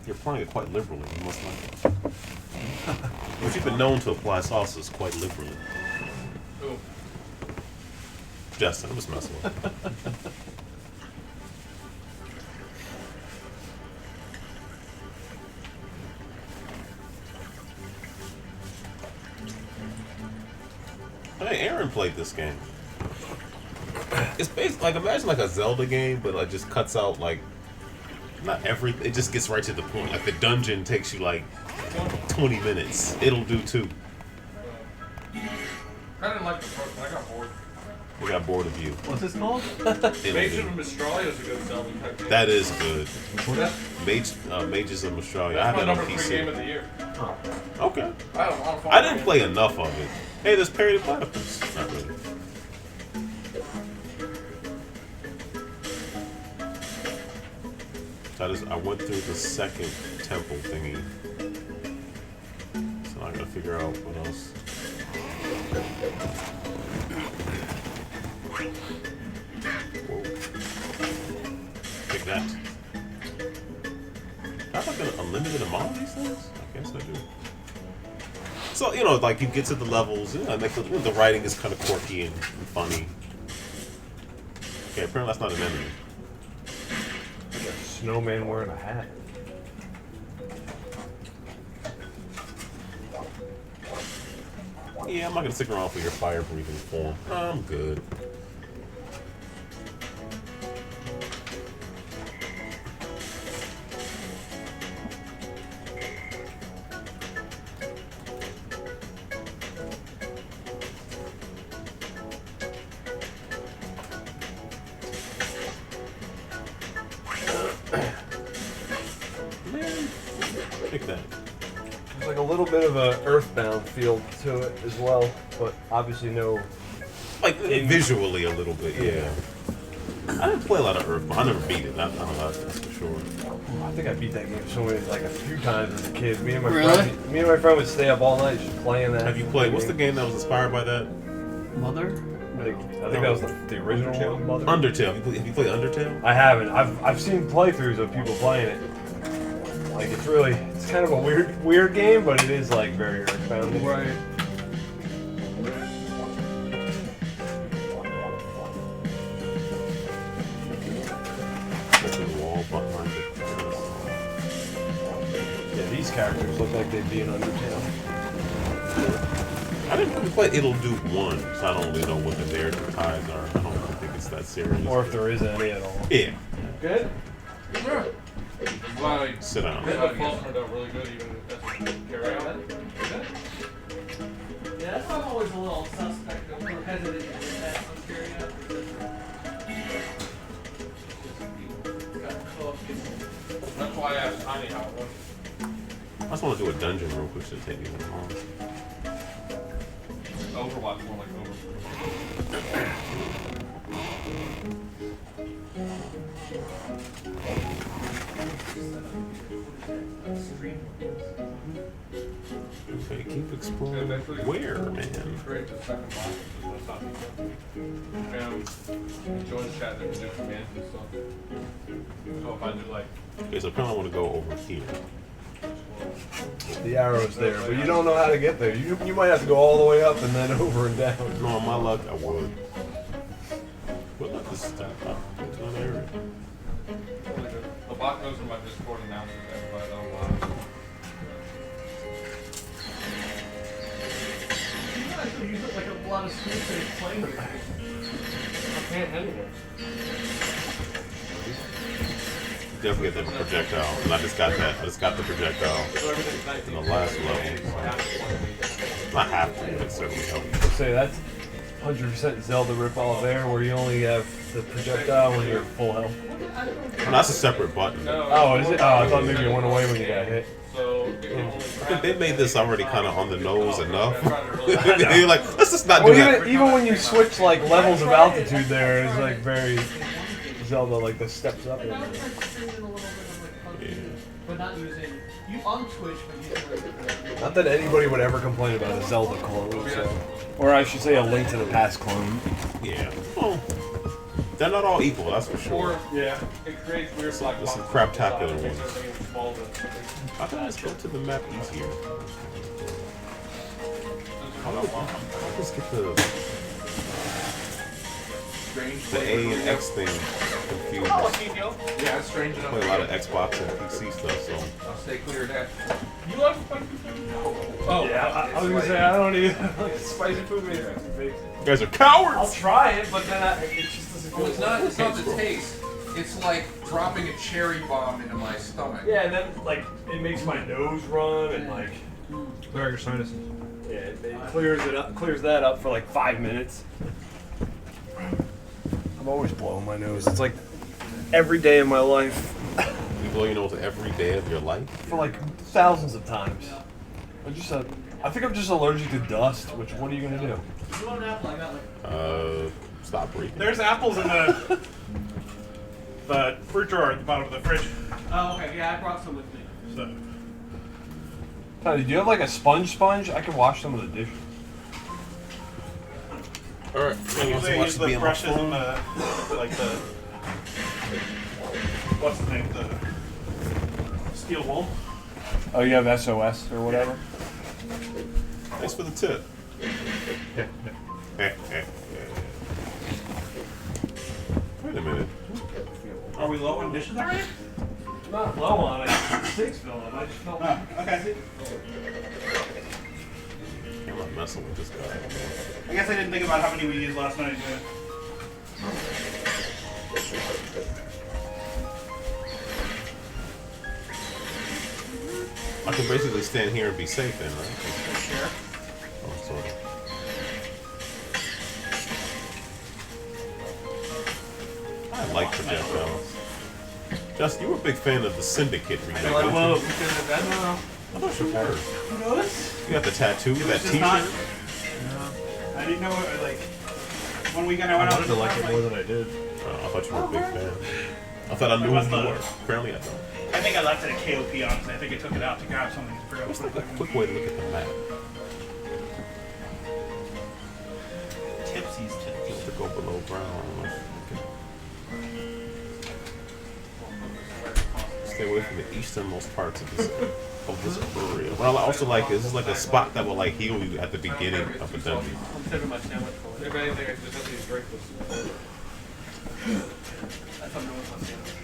You're applying it quite liberally. You must like it. But you've been known to apply sauces quite liberally. Who? Justin, I was messing with you. Hey, Aaron played this game. It's based like imagine like a Zelda game, but like just cuts out like not everything. It just gets right to the point. Like the dungeon takes you like 20 minutes. It'll do too. I didn't like the first one. I got bored. We got bored of you. What's this called? Mages of Australia is a good Zelda type game. That is good. What's that? Mages of Australia. I That's have my that on number 3 game PC. of the year. Okay. I I didn't play enough of it. Hey, there's Parry the Platypus. Not really. I went through the second temple thingy. So I gotta figure out what else. Whoa. Take that. Do I have like an unlimited amount of these things? I guess I do. So, you know, like you get to the levels, you know, like the writing is kind of quirky and funny. Okay, apparently that's not an enemy. Like a snowman wearing a hat. Yeah, I'm not gonna stick around for your fire breathing form. I'm good. Man, pick that. There's like a little bit of a Earthbound feel to it as well, but obviously no. Like visually a little bit, yeah. I didn't play a lot of Earthbound. I never beat it. I don't know that's for sure. I think I beat that game so many, like a few times as a kid. Me and my friend would stay up all night just playing that. Have you played? What's the game that was inspired by that? Mother? Like, I think that was the original one. Mother? Undertale. Have you played Undertale? I haven't. I've seen playthroughs of people playing it. Like it's kind of a weird game, but it is like very Earthbound. Right. Yeah, these characters look like they'd be in Undertale. I didn't really play Ittle Dew 1, so I don't really know what the narrative ties are. I don't think it's that serious. Or if there is any at all. Yeah. Good? Sure. Well, Sit down. the falls turned out really good, even if that's carry out. Yeah, that's why I'm always a little suspect. I'm hesitant to get that on carry out. That's why I asked Tiny how it was. I just want to do a dungeon real quick, should take me that long. Overwatch, more like Okay, keep exploring. Where, man? Great, the second box. That's not join the chat, they can do commands and stuff. So if I do like. Okay, so apparently I want to go over here. The arrow's there, but you don't know how to get there. You might have to go all the way up and then over and down. No, on my luck, I would. But look, this is that. It's not area. The bot goes in my Discord and announces everybody online. You actually use it like a lot of screen-safe playing with it. I can't anywhere. Definitely get the projectile. And I just got that. I just got the projectile in the last level. Not half to, but it certainly helped. Say that's 100% Zelda ripoff there, where you only have the projectile when you're full health. No, that's a separate button. Oh, is it? Oh, I thought maybe it went away when you got hit. I think they made this already kind of on the nose enough. You're like, let's just not do Well, that. even when you switch like levels of altitude, there is like very Zelda, like the steps up. And I would try to stream in a little bit of like PUBG, but not using you on Twitch, but using like Not that anybody would ever complain about a Zelda clone, so. Or I should say a Link to the Past clone. Yeah. Well, They're not all equal, that's for Or sure. yeah, it creates weird black There's some boxes. craptacular It makes ones. everything small to- How can I just go to the map easier? How do I just get the Strange A and X thing confused? Yeah, it's strange I enough. play a lot of Xbox and PC stuff, so I'll stay clear of that. You like spicy food? Oh, Yeah, I was gonna say I don't even like spicy food makes me too big. you guys are I'll cowards. try it, but then it just doesn't Well, feel. it's not the taste. It's like dropping a cherry bomb into my stomach. Yeah, and then like it makes my nose run and like Clear your sinuses. yeah, it clears that up for like 5 minutes. I'm always blowing my nose. It's like every day of my life You blow your nose every day of your life? for like thousands of times. I think I'm just allergic to dust. Which what are you gonna do? You want an apple? I got like. Stop breathing. There's apples in the fruit drawer at the bottom of the fridge. Oh, okay. Yeah, I brought some with me. So, Tony, do you have like a sponge? I can wash some of the dishes. Alright, usually I use the brushes and the, like the, what's the name, the steel wool. Oh, you have SOS or whatever? Thanks for the tip. Wait a minute. Are we low on dishes already? I'm not low on it. Six fill up. I just felt Oh, okay. I'm not messing with this guy. I guess I didn't think about how many we used last night. I can basically stand here and be safe then, right? Sure. Oh, sort of. I like projectiles. Justin, you were a big fan of the Syndicate remake, Like, weren't well, you? because of that, no. I thought you were. Who knows? You got the tattoo, that just t-shirt. not- I didn't know, like, one weekend I went out. than I did. Oh, I thought you were a big fan. I thought I knew who you were. Apparently I don't. I think I left it at KOP, honestly. I think I took it out to grab something real What's like a quick. quick way to look at the map? Tipsy's tips. Just to go below ground. Okay. Stay away from the easternmost parts of this area. What I also like is this is like a spot that will like heal you at the beginning of a dungeon. I'm saving my sandwich for If later. anything, I just have to drink this. That's what I'm doing with my sandwich.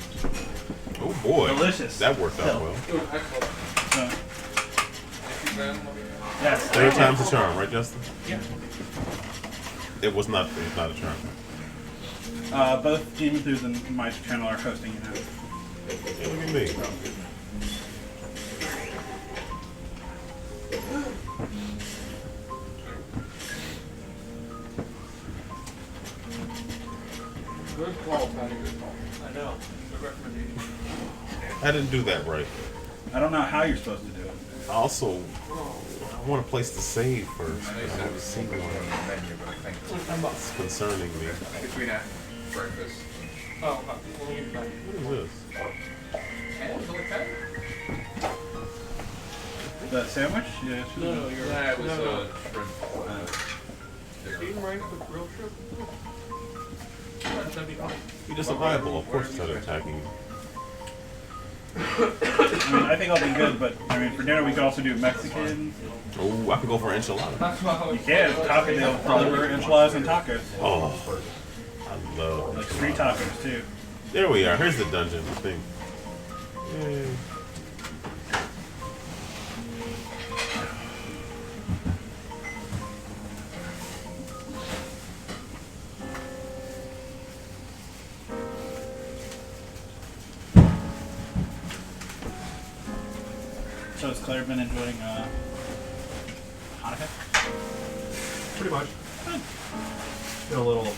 Oh boy, Delicious. that worked out well. It was excellent. So, Thank you, Ben. yes. Third time's a charm, right, Justin? Yeah. It was not a charm. Both GameEnthus and my channel are hosting you now. Hey, look at me. Good call, Patty. Good call. I know. Good recommendation. I didn't do that right. I don't know how you're supposed to do it. I also, I want a place to save first. I know you I said it haven't was seen on one. the menu, but I think It's concerning me. between that breakfast. Oh, let me get it back. What is this? And was it like that? The sandwich? Yeah. it should No, be. no, you're Nah, it was no, no. shrimp. Eating right with grilled shrimp. That'd be fine. You're just survivable. Of course, started attacking you. I mean, I think I'll be good, but I mean, for dinner we could also do Mexican. Oh, I could go for enchilada. That's how You can taco deal, deliver enchiladas and tacos, Oh, I love like street tacos too. There we are. Here's the dungeon, I think. Yay. So has Claire been enjoying Hanukkah? Pretty much. Been a little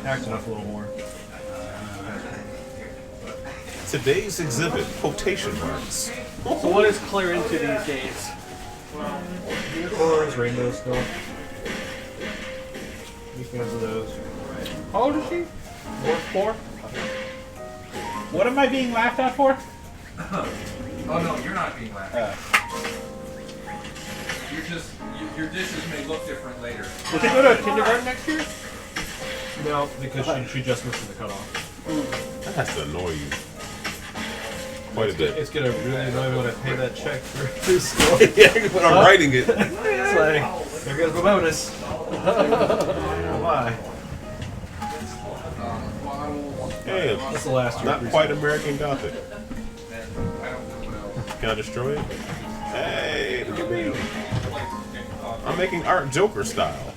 acting up a little more. Today's exhibit, quotation marks. So what is Claire into these days? Unicorns, rainbow stuff. Big fans of those. How old is she? Four? What am I being laughed at for? Oh no, you're not being laughed at. You're just your dishes may look different later. Does she go to kindergarten next year? No, because she just missed the cutoff. That has to annoy you. Quite a bit. It's gonna really annoy me when I pay that check for this store. Yeah, when I'm writing it. It's like, there goes the bonus. Why? Hey, That's the last year. not quite American Gothic. Can I destroy it? Hey, look at me. I'm making art Joker style.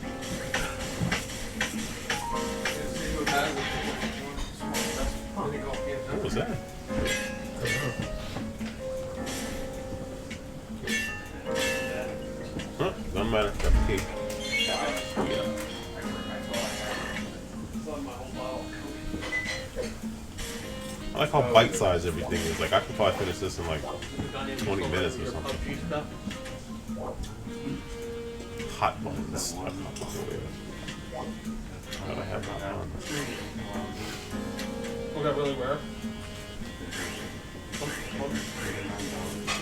What was that? Huh? Doesn't matter. Got the key. Yeah. I like how bite-sized everything is. Like, I could probably finish this in like 20 minutes or something. Hot buns. Gotta have hot buns. Was that really rare?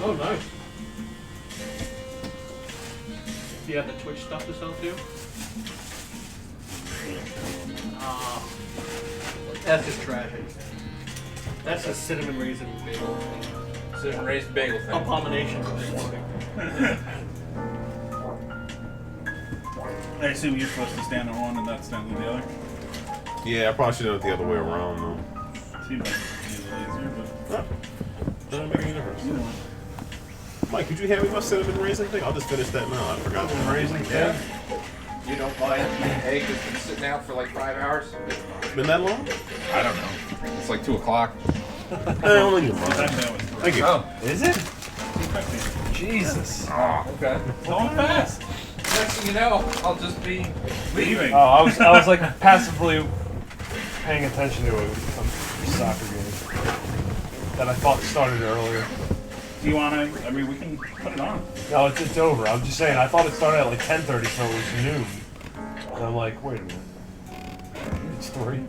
Oh, nice. Do you have the Twitch stuff to sell too? That's just tragic. That's a cinnamon raisin bagel thing. Cinnamon raisin bagel thing. Abomination. I assume you're supposed to stand on one and not stand on the other. Yeah, I probably should have done it the other way around though. Seems like it's a little easier, but Doesn't make any difference. you know. Mike, could you hand me my cinnamon raisin thing? I'll just finish that now. I forgot. Raisin Yeah. thing. You don't mind an egg that's been sitting out for like 5 hours? Been that long? I don't know. It's like 2 o'clock. Only your It's mom. actually always Thank you. Oh. Is it? quick. Jesus. Oh, okay. Going fast. Next thing you know, I'll just be Leaving. Oh, I was like passively paying attention to a soccer game that I thought started earlier. Do you want to? I mean, we can put it on. No, it's over. I'm just saying. I thought it started at like 10:30, so it was noon. And I'm like, wait a minute. It's 3.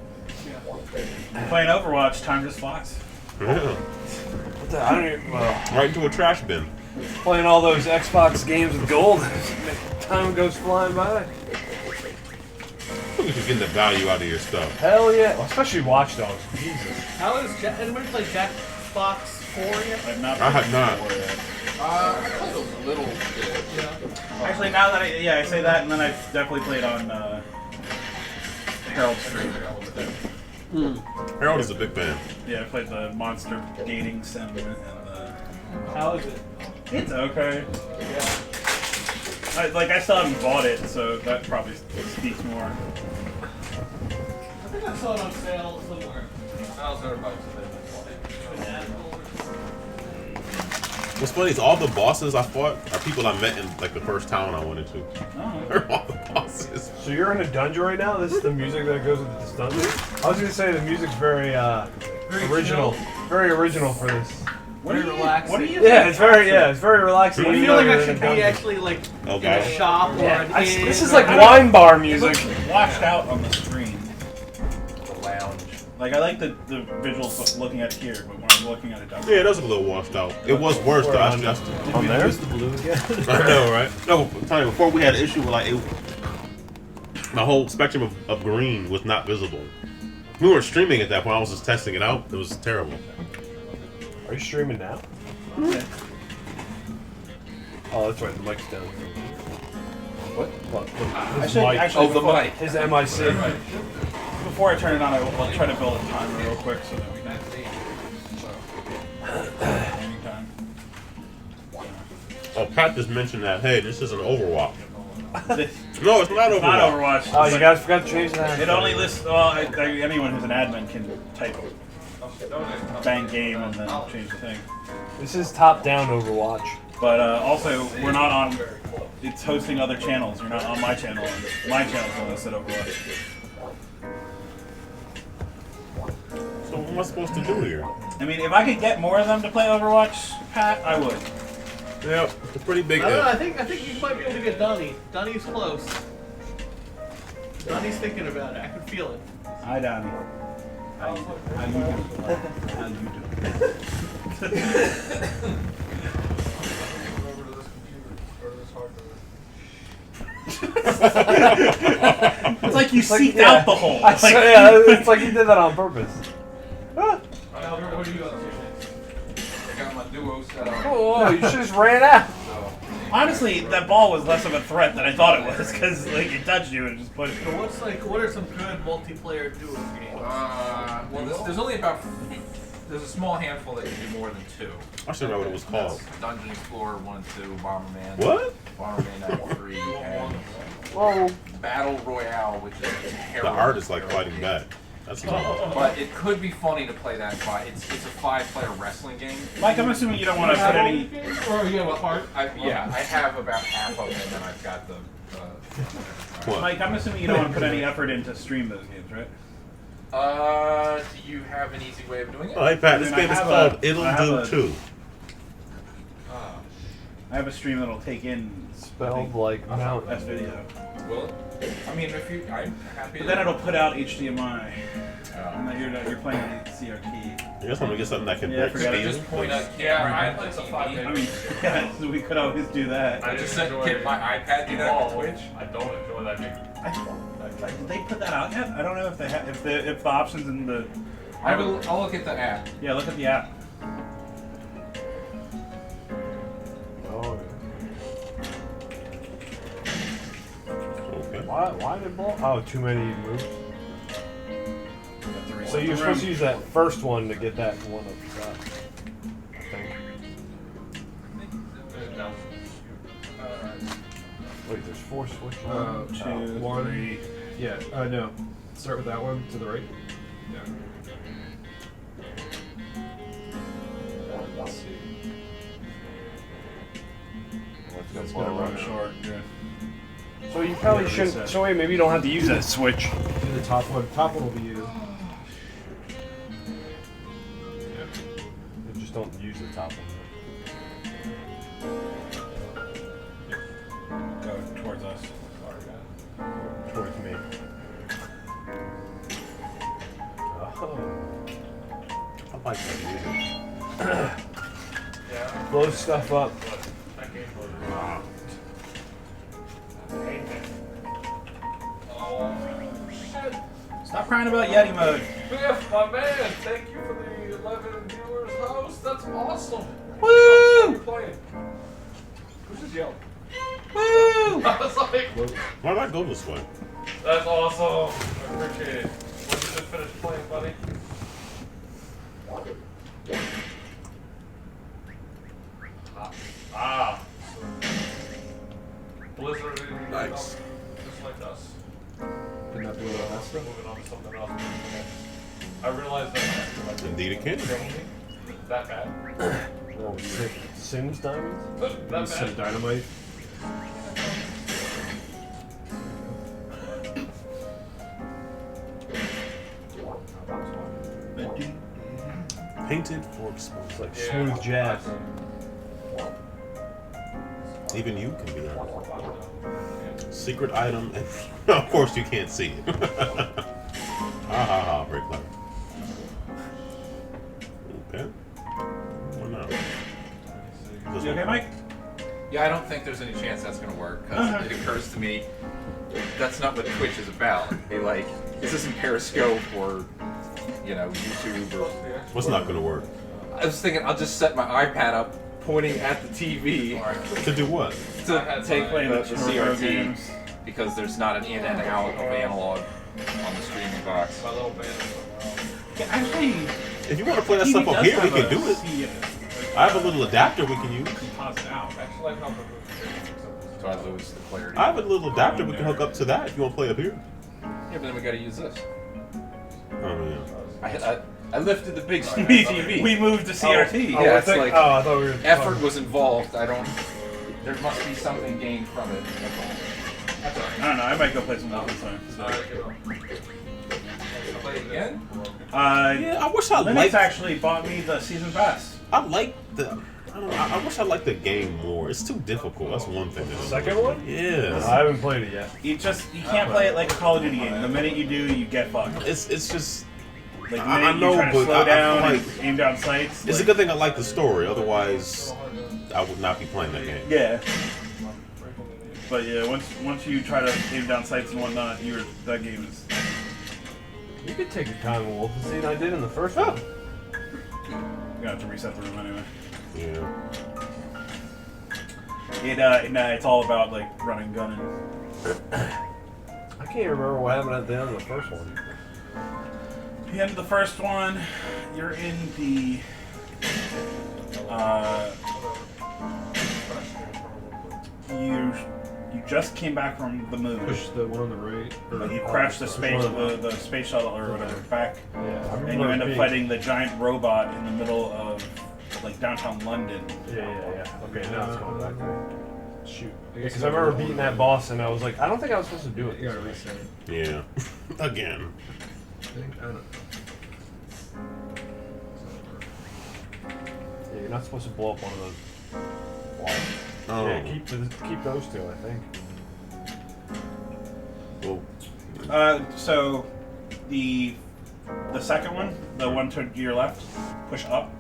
Playing Overwatch, time just flies. Yeah. What the? I don't even. Well, Right into a trash bin. playing all those Xbox games with gold, time goes flying by. Look at you getting the value out of your stuff. Hell yeah! Well, especially Watch Dogs. Jesus. How is anybody play Jackbox 4 yet? I've not. I have not. played it yet. I played a little bit. Yeah. Actually, now that I say that, and then I've definitely played on Herald Street. Harold is a big fan. Yeah, I played the monster dating sim and the. How is it? It's okay. Yeah. I still haven't bought it, so that probably speaks more. I think I saw it on sale somewhere. How's everybody What's funny is all the bosses I fought are people I met in like the first town I went into. Oh. They're all the bosses. So you're in a dungeon right now? This is the music that goes with this dungeon? I was gonna say the music's very original. Very original for this. Very relaxing. What are you? Yeah, it's very relaxing. I when you feel know like you're I in should a be dungeon. actually like Okay. in a shop or Yeah, an inn. this is like wine bar music. Washed out on the screen. The lounge. Like I like the visuals looking at it here, but when I'm looking at it down Yeah, it was a little washed out. It was worse though. I just On there? the blue again? I know, right? No, I'm telling you, before we had an issue with like the whole spectrum of green was not visible. We weren't streaming at that point. I was just testing it out. It was terrible. Are you streaming now? Yeah. Oh, that's right. The mic's down. What? His mic. Actually, Oh, the before, mic. His MIC. Before I turn it on, I'll try to build a timer real quick so that we can. Anytime. Oh, Pat just mentioned that. Hey, this is an Overwatch. This- No, it's not It's Overwatch. not Overwatch. Oh, It's you like- guys forgot to change that. It only lists. Well, anyone who's an admin can type bang game and then change the thing. This is top-down Overwatch. But also, we're not on. It's hosting other channels. You're not on my channel. And my channel's on listed Overwatch. So what am I supposed to do here? I mean, if I could get more of them to play Overwatch, Pat, I would. Yeah, it's a pretty big I don't know. I if. think you might be able to get Donnie. Donnie's close. Donnie's thinking about it. I can feel it. Hi, Donnie. How you doing? How you doing? Over to this computer or this hard drive. It's like you It's like- seeked yeah. out the hole. I Like, swear, yeah, it's like you did that on purpose. What are you up to? I got my duo set up. Oh, you should just ran out. So, honestly, that ball was less of a threat than I thought it was because like it touched you and just pushed you. So what are some good multiplayer duo games? well, there's only there's a small handful that can do more than 2. I should know what it was called. That's Dungeon Explorer 1 and 2, Bomberman. What? Bomberman 93, and Whoa. Battle Royale, which is The terrible. art is like fighting back. That's not. But it could be funny to play that it's a 5-player wrestling game. Mike, I'm assuming you don't want to put any. Or yeah, what heart? I have about half of it, and then I've got the. What? Mike, I'm assuming you don't want to put any effort in to stream those games, right? Do you have an easy way of doing it? Oh, hey Pat, this I game is have called I Ittle have Dew a- 2. I have a stream that'll take in Spelled like mountain. that's video, Will it? I mean, if you, I'm happy. but then it'll put out HDMI, and Oh. then you're playing on CRT. I guess I'm gonna get something that can Yeah, I break forgot. steel. Just point out. Yeah, It's a I 5-game. I mean, yeah, so we could always do that. I just said, get my iPad do that on Twitch. I don't enjoy that game. Did they put that out yet? I don't know if they have. If the options in the. I'll look at the app. Yeah, look at the app. Oh, Okay. why did ball? Oh, too many moves. Have to reset So the you're supposed to room. use that first one to get that one up top. I think. No. Wait, there's 4 switches. 2, one. 3. Yeah, no. Start with that one to the right. Yeah. Let's see. That's gonna run short. Yeah. So you probably Yeah, shouldn't. reset. So wait, maybe you don't have to use that switch. Do the top one. Top one will be you. You just don't use the top one. Go towards us. Towards me. Oh. I like that music. Yeah. Blow stuff up. That game was wow. I hate that. Oh shit. Stop crying about Yeti mode. Biff, my man, thank you for the 11 viewers host. That's awesome. Woo! You're playing. Who's just yelling? Woo! I was like, Why not go this way? that's awesome. I appreciate it. When did you just finish playing, buddy? Ah. Blizzard is Nice. just like us. Did not do it on that stuff. Moving on to something else. I realized that Indeed it can. gaming that bad. Oh, Sims diamonds? That Some bad. dynamite. Painted for exposure. It's like Yeah. smooth jazz. Even you can be there. Secret item, and of course you can't see it. Ha ha ha, very clever. Okay. Oh no. This You okay, one- Mike? Yeah, I don't think there's any chance that's going to work because it occurs to me that's not what Twitch is about. Be like, this isn't Periscope or, YouTube or. What's not gonna work? I was thinking I'll just set my iPad up, pointing at the TV To do what? to take Playing the the CRT games. because there's not an in and out of analog on the streaming box. My little band. Yeah, actually, If you want to play that TV stuff up does here, we have can a do it. C- I have a little adapter we can use. pause it out. Actually, like how the So I lose the clarity. I have a little adapter we can hook up to that if you want to play up here. Yeah, but then we got to use this. Oh yeah. I lifted the big TV. We moved to CRT. Yeah, it's like I thought we were. effort was involved. There must be something gained from it. That's all I don't know. I might go play some Wolfenstein. So. Play it again? Yeah, I wish I Linux liked. actually bought me the season pass. I like the. I don't know. I wish I liked the game more. It's too difficult. That's one thing. Second one? Yeah. I haven't played it yet. You can't play it like a Call of Duty game. The minute you do, you get fucked. It's just. Like the I minute know, you try to but slow I down feel and like- aim down sights. It's a good thing I like the story. Otherwise, I would not be playing that game. Yeah. But yeah, once you try to aim down sights and whatnot, that game is. You could take your time, Wolf. See what I did in the first one. You're gonna have to reset the room anyway. Yeah. It's all about like running, gunning. I can't even remember what happened at the end of the first one. The end of the first one, you're in the. You just came back from the moon. Push the one on the right. Or You crashed the space shuttle or whatever back, Yeah, I and you end up fighting the giant robot in the middle of like downtown London. Yeah. Okay, now it's going back there. Shoot. Because I remember beating that boss and I was like, I don't think I was supposed to do it. You gotta reset it. Yeah. Again. I think, I don't know. Yeah, you're not supposed to blow up one of those walls. Oh. Yeah, keep those two, I think. Well, So the second one, the one to your left, push up,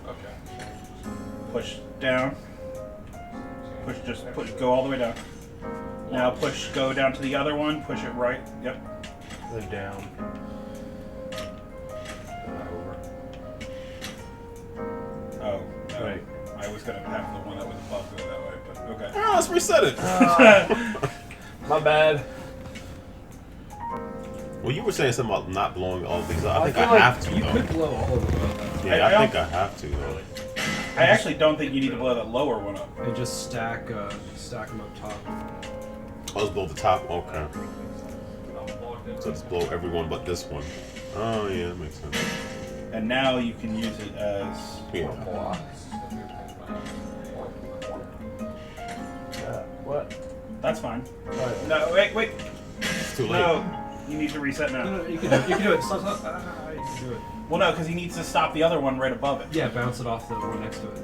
Okay. push down, go all the way down. Now go down to the other one, push it right. Yep. Then down. Over. Oh, no. Right. I was gonna have the one that was above go that way, but okay. oh, let's reset it. My bad. Well, you were saying something about not blowing all these up. I think feel I like have to, You though. could blow all of them up. Yeah, I I think I have to, though. I actually don't think you need to blow that lower one up. And just stack them up top. I'll just blow the top. Okay. So just blow everyone but this one. Oh, yeah, that makes sense. And now you can use it as Yeah. What? That's fine. Right. No, wait. It's too late. No, you need to reset now. No, you can do it. Stop. You can do it. Well, no, because he needs to stop the other one right above it. Yeah, bounce it off the one next to it.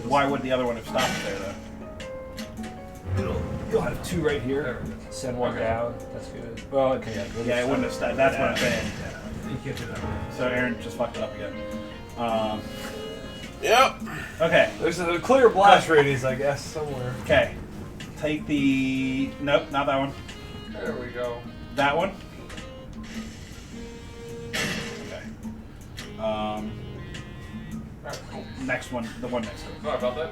Why would the other one have stopped there, though? You'll have two right here. Send one down. That's good. Well, okay. Yeah, it wouldn't have stopped. That's what I'm saying. You can't do that. So Aaron just fucked it up again. Yep. Okay. There's a clear blast radius, I guess, somewhere. Okay. Take the... Nope, not that one. There we go. That one. Okay. Next one. The one next to it. Sorry about that.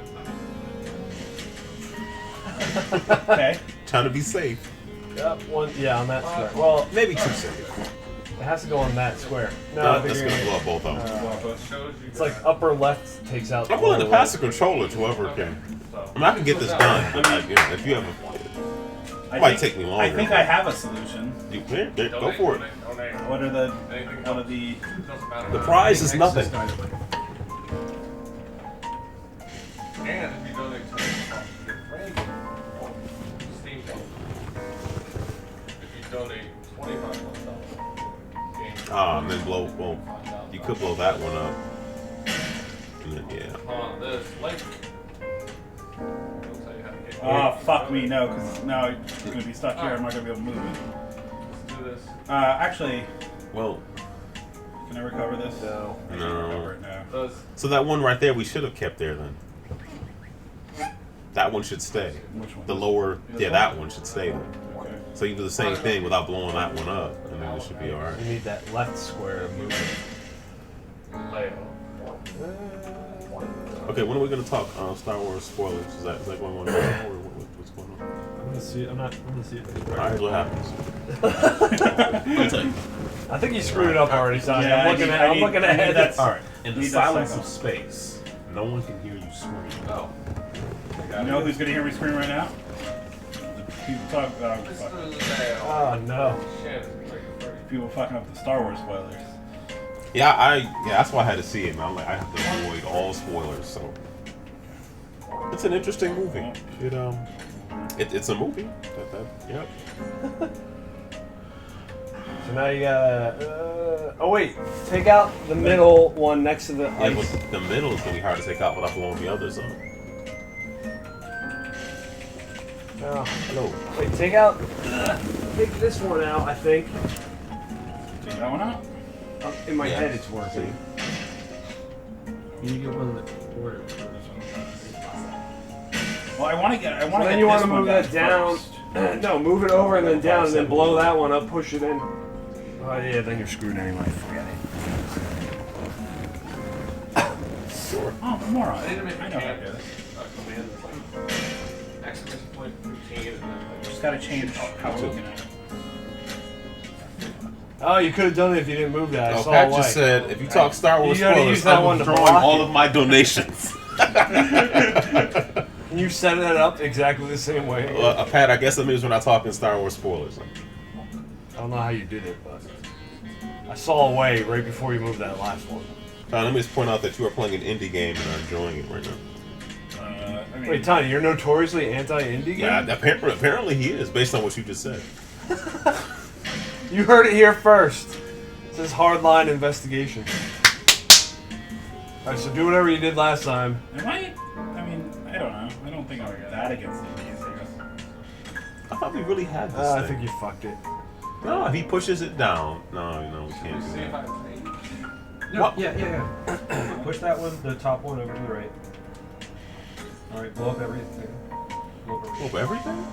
Okay. Trying to be safe. Yep, one. Yeah, on that square. Well, Maybe too safe. it has to go on that square. No, No, I think that's you're going to blow up both of them. Shows you It's like guys. upper left takes out. I'm willing to lower pass the right. controller to whoever can. So, I mean, I can get this done. But if you have a... It might take me longer. I think I have a solution. You, there, go donate, for it. donate. What are the... Anything What are else? the... Doesn't matter. The prize is Access nothing. dynamite. And if you donate to get brand new Steam Deck. If you donate $25, Ah, and then blow... Well, you could blow that one up. And then, yeah. on this link. It'll tell you how to get Oh, fuck me, no, because now it's going to be stuck here. I'm not going to be able to move it. Let's do this. Actually, Well, can I recover this? No. I can No. recover it now. Does so that one right there we should have kept there then. That one should stay. Which one? The lower... Yeah, that one should stay then. Okay. So you do the same thing without blowing that one up, and then it should be alright. You need that left square to move it. layout? Okay, when are we gonna talk Star Wars spoilers? Is that going on now, or what's going on? I'm gonna see it. I'm gonna see it. Alright, what happens? I'll tell you. I think you screwed it up already, Sonny. Yeah, I'm looking ahead. That's Alright, in the Need that silence second. of space, no one can hear you scream. Oh. You know who's going to hear me scream right now? The people talk. This is Fuck. the layout. Oh no. Shit, it's like a pretty. People fucking up the Star Wars spoilers. Yeah, that's why I had to see it, man. I'm like, I have to avoid all spoilers, so. It's an interesting movie. It's a movie. Yep. So now you gotta. Oh wait, take out the middle one next to the Yeah, ice. but the middle is gonna be hard to take out without blowing the others up. Oh, hello. Wait, take out. Take this one out. I think. Take that one out? In my Yeah. head, it's working. You get one that order. Well, I want to get. I want to. Then get you want to move that down. No, move it over and then down, and then blow that one up. Push it in. Oh yeah, then you're screwed anyway. Forget it. Oh, moron. I need to make I a know how to command do this. that's like exclamation point routine and then like Just gotta change how we're looking at it. Oh, you could have done it if you didn't move that. I Oh, saw Pat away. just said, if you talk Star Wars You gotta spoilers, use that I'm one to withdrawing block all it. of my donations. Can you set it up exactly the same way? Pat, I guess that means we're not talking Star Wars spoilers. I don't know how you did it, but I saw away right before you moved that last one. Let me just point out that you are playing an indie game and are enjoying it right now. I mean, Wait, Tiny, you're notoriously anti-indie game? Yeah, apparently he is, based on what you just said. You heard it here first. This is hardline investigation. Alright, so do whatever you did last time. am I? I mean, I don't know. I don't think I'm that against indies. I guess. I thought we really had this I thing. think you fucked it. No, if he pushes it down. No, we can't do see if I that. No, What? yeah. Push that one, the top one, over to the right. Alright, blow up everything. Blow up everything. Oh, everything?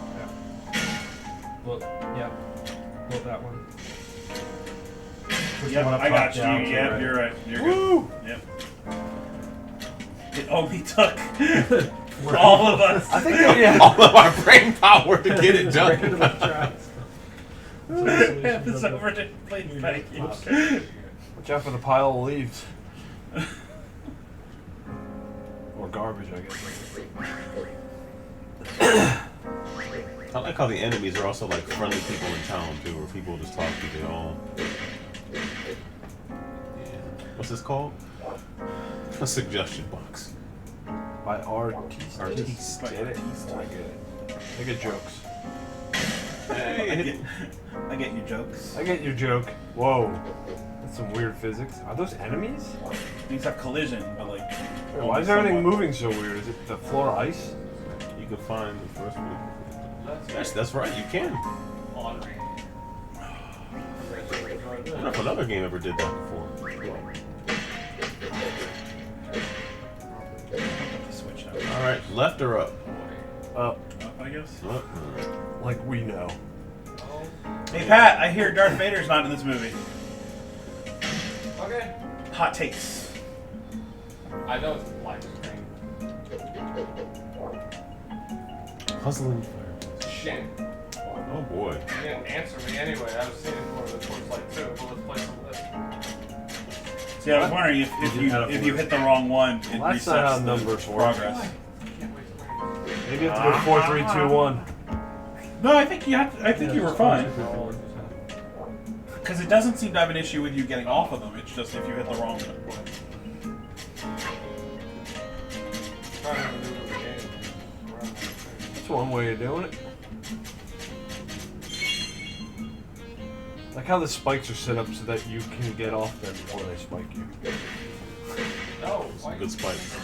Blow, yeah. Blow up that one. Push the Yep, one up I top got you. down to the Yep, right. you're right. You're Woo! good. Yep. It only took all of us. I think that, yeah. All of our brain power to get it Right into the done. tracks. Hand this over to please. Thank you. Watch out for the pile of leaves. Or garbage, I guess. I like how the enemies are also like friendly people in town too, or people just talk to their own. What's this called? A suggestion box. By artiste. Artiste. Get it? I get it. I get jokes. Hey, I get your jokes. I get your joke. Whoa. That's some weird physics. Are those enemies? These have collision, but like. Why is everything moving so weird? Is it the floor ice? you can find the first one. Yes, that's right. You can. I don't know if another game ever did that before. Switch out. All right, left or up? Up. Up, I guess. Up. Like we know. Hey Pat, I hear Darth Vader's not in this movie. Okay. Hot takes. I know it's black screen. Puzzling fireplace. Shit. Oh boy. You didn't answer me anyway. I was seeing for the Torchlight 2, but let's play some of this. See, I was wondering if you hit the wrong one, it Well, that's not how resets the numbers work. progress. Maybe you have to go 4, 3, 2, 1. No, I think you were fine. Because it doesn't seem to have an issue with you getting off of them. It's just if you hit the wrong one. That's one way of doing it. Like how the spikes are set up so that you can get off them before they spike you. No, Some good spikes.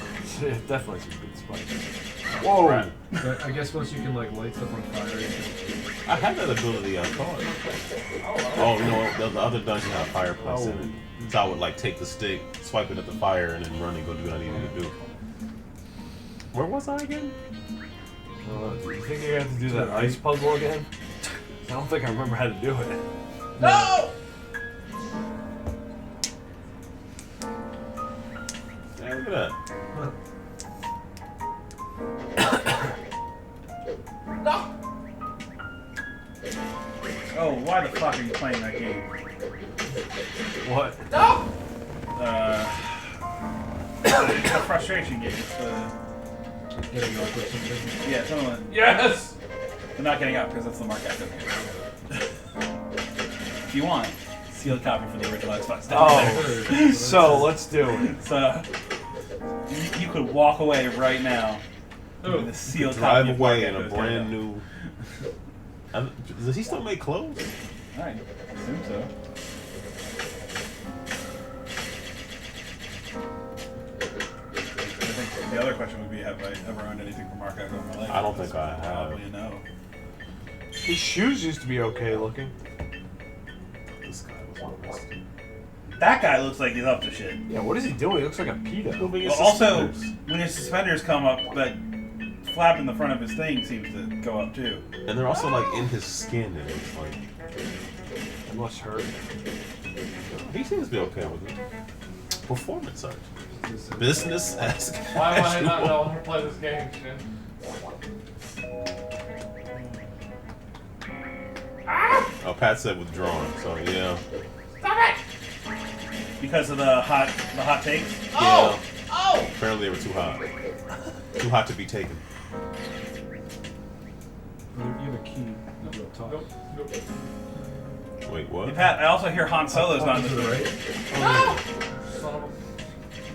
Definitely some good spikes. Whoa! But I guess once you can like light stuff on fire, you can... I had that ability, I thought. Oh, you know, the other dungeon had a fireplace in it. So I would like take the stick, swipe it at the fire, and then run and go do what I needed to do. Where was I again? Do you think you have to do that ice puzzle again? I don't think I remember how to do it. No! Hey, look at that. Oh, why the fuck are you playing that game? What? No! It's a frustration game. It's Getting off or something. yeah, some of the, Yes! they're not getting out because that's the Mark Active game. If you want, sealed copy for the original Xbox down there. Oh, so let's do it. So you could walk away right now with a sealed Drive copy of away Mark in a Active brand down new. Does he still make clothes? there. I assume so. I think the other question would be, have I ever owned anything from Mark Active in my life? I don't think I have. Probably no. His shoes used to be okay looking. This guy was honest. That guy looks like he's up to shit. Yeah, what is he doing? He looks like a pedo. Well, also, when his suspenders come up, but flap in the front of his thing seems to go up too. And they're also like in his skin, and it's like It must hurt. he seems to be okay with it. Performance art, business as Why would I not casual. know how to play this game, Shin? Oh, Pat said withdrawn, so yeah. Because of the hot takes. Yeah. Apparently they were too hot. Too hot to be taken. You have a key. Up top. Nope. Wait, Hey, what? Pat, I also hear Han Solo's not in this movie. Son of a...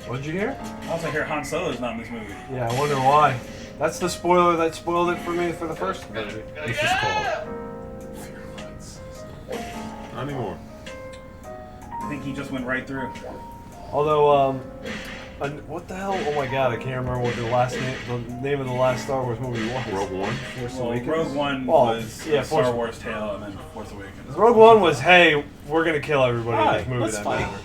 What'd you hear? I also hear Han Solo's not in this movie. Yeah, I wonder why. That's the spoiler that spoiled it for me for the first movie. It's just called Fear Lights. Not anymore. I think he just went right through. Although, what the hell? Oh my god, I can't remember what the name of the last Star Wars movie was. Rogue One. Force Well, Awakens? Rogue One Oh, was yeah, Star Force- Wars tale, and then Force Awakens. Rogue One was, hey, we're gonna kill everybody in this Hi, movie let's that fight. matters.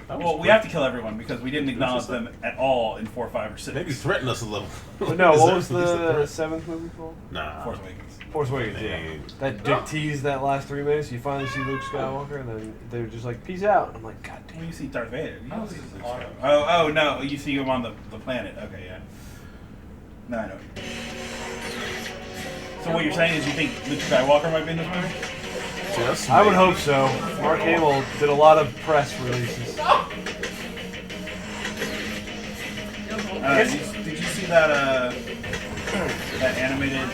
That was Well, we great. have to kill everyone because we didn't acknowledge them at all in 4, 5, or 6. Maybe threaten us a little. But no, Is what that was at least a the threat? seventh movie called? Nah. Force Awakens. Force Awakens, yeah. Man. That dick teased that last 3 minutes. You finally see Luke Skywalker, and then they're just like, peace out. I'm like, god Well, damn. you see Darth Vader. You How don't is see this Luke on? Skywalker. Oh, no, you see him on the planet. Okay, yeah. No, I know. So what you're saying is you think Luke Skywalker might be in this movie? Just I would maybe. hope so. Mark Hamill did a lot of press releases. Did you see that that animated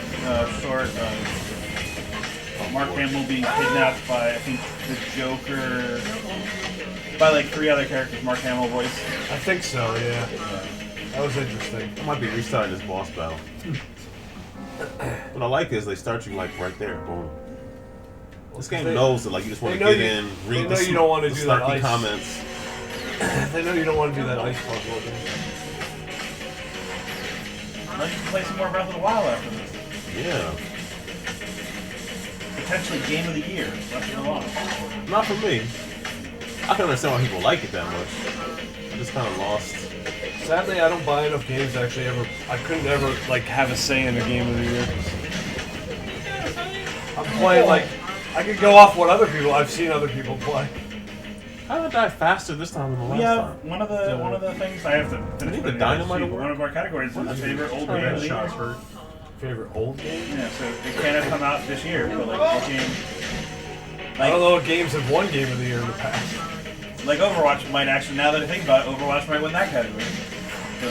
short of Mark Hamill being kidnapped by, I think, the Joker, by like 3 other characters, Mark Hamill voice? I think so, yeah. That was interesting. I might be restarting this boss battle. What I like is they start you like right there. Boom. This game they- knows that like you just want they to know get you- in, they read know the, you don't wanna the do that snarky ice. comments. They know you don't want to do that ice puzzle again. Let's play some more Breath of the Wild after this. Yeah. Potentially game of the year, Breath of the Wild. Not for me. I can understand why people like it that much. I just kind of lost. Sadly, I don't buy enough games to actually ever. I couldn't ever like have a say in a game of the year. I'm playing like I could go off what I've seen other people play. How did I die faster this time than the last We have time? one of the things I have to finish need putting the in Dynamite sheet. award? One of our categories is favorite old game of the year. Favorite old game? Yeah, so it can't have come out this year, but like what game? I don't know what games have won Game of the Year in the past. Like Overwatch might actually, now that I think about it, Overwatch might win that category. So,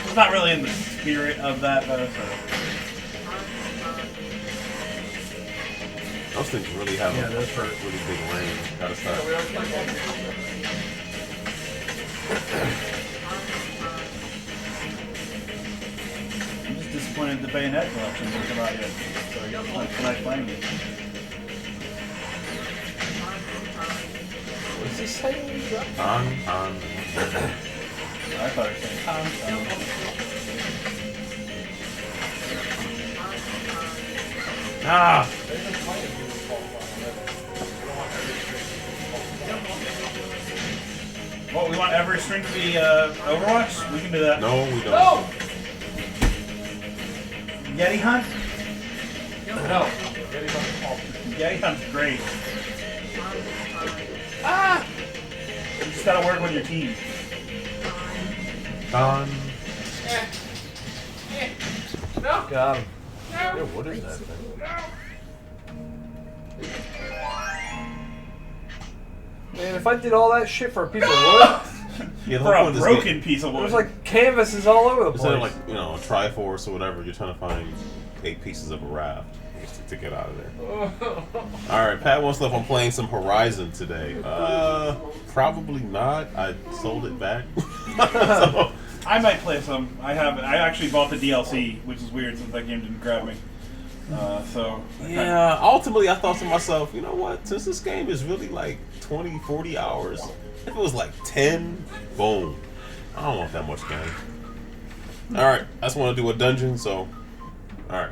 it's not really in the spirit of that though. So. Those things really have Yeah, a that's right. really big range. Gotta start. I'm just disappointed the Bayonet collection didn't come out yet. So I guess tonight playing it. What's he saying? On. I thought it was saying Ah! Well, we want every string to be Overwatch? We can do that. No, we don't. No! Yeti Hunt? No. Getting on the call. Yeti Hunt's great. Ah! You just gotta work with your team. On. Got him. Yeah, what is that thing? Man, if I did all that shit for a piece of wood, Yeah, the For whole a point of this broken game, piece of it wood. was like canvases all over the instead of place. like, a Triforce or whatever, you're trying to find 8 pieces of a raft to get out of there. Alright, Pat wants to know if I'm playing some Horizon today. Probably not. I sold it back. So, I might play some. I haven't. I actually bought the DLC, which is weird since that game didn't grab me. So yeah, ultimately I thought to myself, you know what, since this game is really like 20, 40 hours, if it was like 10, boom. I don't want that much game. Alright, I just want to do a dungeon, so... Alright.